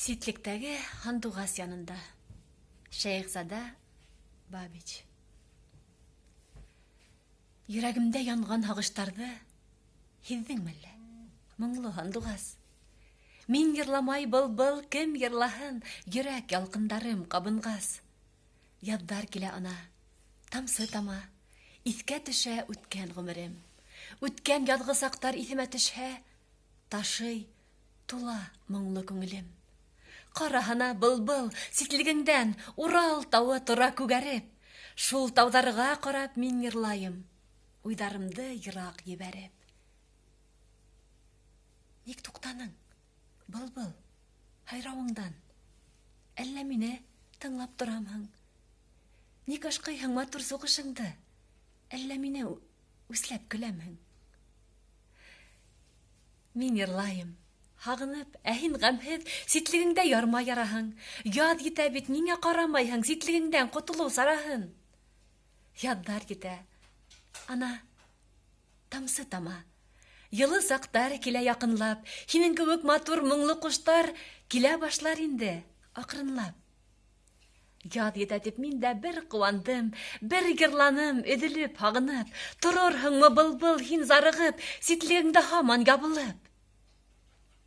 Ситлектәге Һандуғас янында. Шәйхзада Бабич. Йөрәгемдә янган һагыштарҙы һиҙҙеңме әллә? Моңло Һандуғас. Мин йырламай был кем йырлаһын, йөрәк ялҡындарым ҡабынғас. Яҙҙар килә ана, тамсы тама, иҫкә төшә үткән ғүмерем. Үткән яҙғы саҡтар иҫемә төшһә, ташый, тула моңло күңелем. Ҡараһына был ситлегеңдән Урал тауы тора күгәреп. Шул тауҙарға ҡарап мин йырлайым, уйҙарымды йыраҡ ебәреп. Ник туҡтаның, был, һайрауыңдан? Әллә мине тыңлап торамһың? Ник ашҡайһың матур суғышыңды? Әллә мине үсләп көләмһең? Мин йырлайым, һағынып, ә һин ғәмһеҙ, ситлегеңдә ярмай яраһың. Яҙ етә бит, ниңә ҡарамайһың ситлегеңдән ҡотолоу сараһын? Яҙҙар етә, ана, тамсы тама. Йылы саҡтар килә яҡынлап, һинең кеүек матур моңло ҡоштар килә башлар инде, аҡрынлап. Яҙ етә тип мин дә бер ҡыуандым, бер йырланым, өҙөлөп, һағынып. Торорһыңмы был һин зарығып, ситлегеңдә һаман ябылып?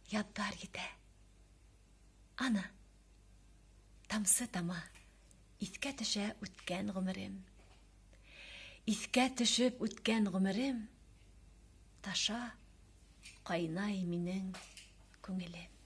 Яҙҙар етә. Ана, тамсы тама, иҫкә төшә үткән ғүмерем. Иҫкә төшөп үткән ғүмерем, таша, ҡайнай минең күңелем.